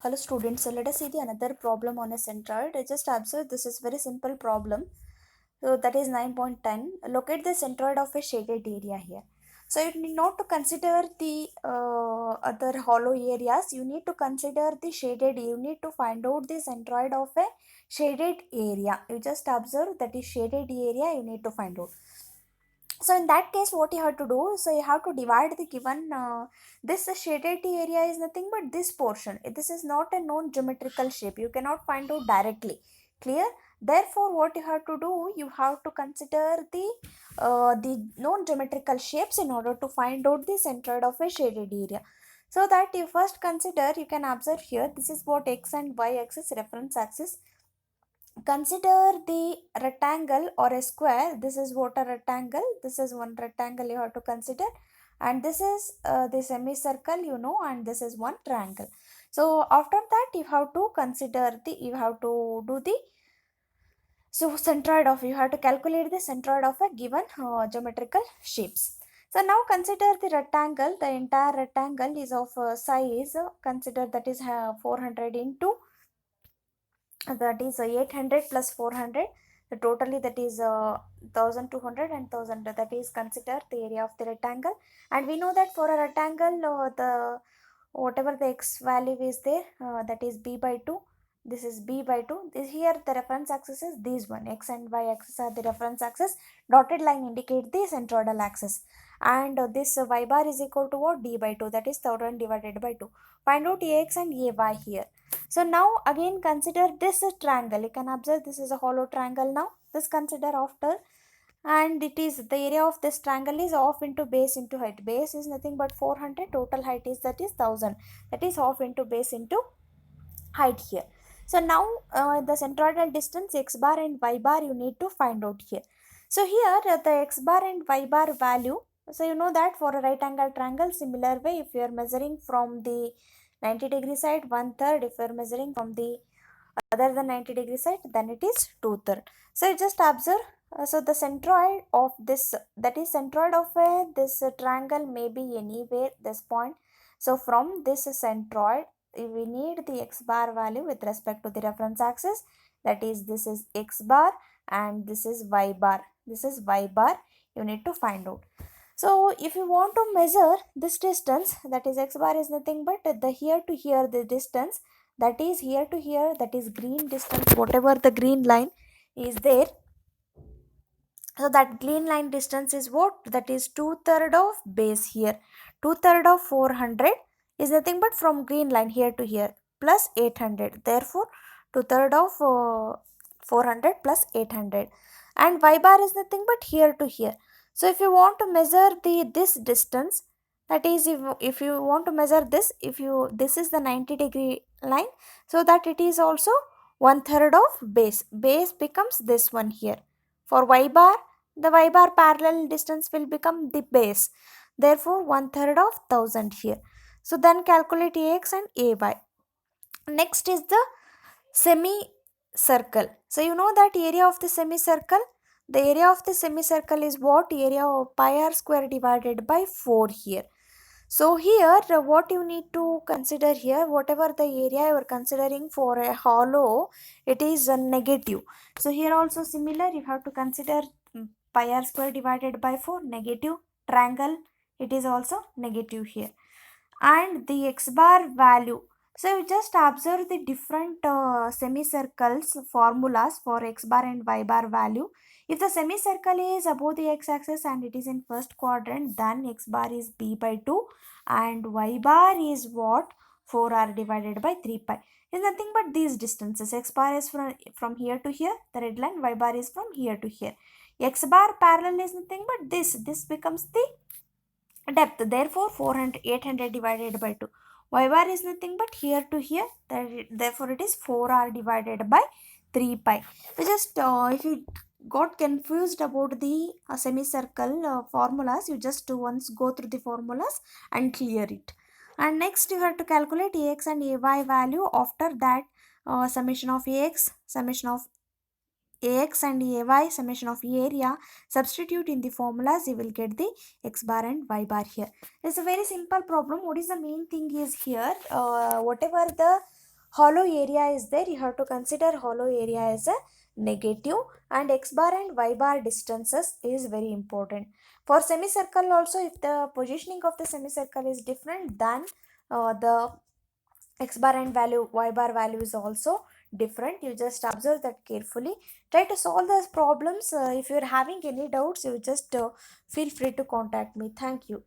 Hello students, so let us see the another problem on a centroid. Just observe, this is very simple problem. So that is 9.10. Locate the centroid of a shaded area here. So you need not to consider the other hollow areas. You need to consider the shaded. You need to find out the centroid of a shaded area. You just observe that is shaded area. You need to find out. So in that case, what you have to do, so you have to divide the given this shaded area is nothing but this portion. This is not a known geometrical shape, you cannot find out directly. Clear? Therefore what you have to do, you have to consider the known geometrical shapes in order to find out the centroid of a shaded area. So that you first consider, you can observe here, this is what x and y axis, reference axis. Consider the rectangle or a square. This is what a rectangle, this is one rectangle you have to consider, and this is the semicircle, you know, and this is one triangle. So after that you have to consider the, you have to do the, so centroid of, you have to calculate the centroid of a given geometrical shapes. So now consider the rectangle, the entire rectangle is of size, consider that is 400 into, that is 800 plus 400, the totally that is 1200 and 1000, that is consider the area of the rectangle. And we know that for a rectangle, the whatever the x value is there, that is b by 2, this is b by 2. This here the reference axis is this one, x and y axis are the reference axis, dotted line indicate the centroidal axis, and this y bar is equal to what, d by 2, that is 1000 divided by 2. Find out ax and ay here. So now again consider this triangle. You can observe this is a hollow triangle now. This consider after, and it is the area of this triangle is half into base into height. Base is nothing but 400. Total height is that is 1000. That is half into base into height here. So now the centroidal distance x bar and y bar you need to find out here. So here the x bar and y bar value. So you know that for a right angle triangle, similar way, if you are measuring from the 90-degree side, 1/3. If you are measuring from the other than 90-degree side, then it is 2/3. So you just observe, so the centroid of this, that is centroid of this triangle may be anywhere this point. So from this centroid, we need the x bar value with respect to the reference axis, that is this is x bar and this is y bar, this is y bar, you need to find out. So if you want to measure this distance, that is x bar is nothing but the here to here the distance, that is here to here, that is green distance, whatever the green line is there. So that green line distance is what, that is 2/3 of base here. 2/3 of 400 is nothing but from green line here to here plus 800. Therefore 2/3 of 400 plus 800, and y bar is nothing but here to here. So if you want to measure this distance, that is if you want to measure this, if you, this is the 90-degree line, so that it is also 1/3 of base. Base becomes this one here. For y bar, the y bar parallel distance will become the base. Therefore 1/3 of 1000 here. So then calculate ax and ay. Next is the semicircle. So you know that area of the semicircle, the area of the semicircle is what, area of pi r square divided by 4 here. So here what you need to consider here, whatever the area you are considering for a hollow, it is a negative. So here also similar, you have to consider pi r square divided by 4, negative. Triangle, it is also negative here. And the x bar value, so you just observe the different semicircles formulas for x bar and y bar value. If the semicircle is above the x-axis and it is in first quadrant, then x bar is b by 2 and y bar is what, 4r divided by 3 pi. Is nothing but these distances. X bar is from here to here, the red line, y bar is from here to here. X bar parallel is nothing but this becomes the depth, therefore 400 800 divided by 2. Y bar is nothing but here to here, therefore it is 4r divided by 3 pi. So just if you got confused about the semicircle formulas, you just once go through the formulas and clear it. And next you have to calculate ax and ay value. After that summation of ax, summation of ax and ay, summation of area, substitute in the formulas, you will get the x bar and y bar here. It's a very simple problem. What is the main thing is here, whatever the hollow area is there, you have to consider hollow area as a negative, and x bar and y bar distances is very important. For semicircle also, if the positioning of the semicircle is different, then the x bar and value y bar value is also different. You just observe that carefully, try to solve those problems. If you're having any doubts, you just feel free to contact me. Thank you.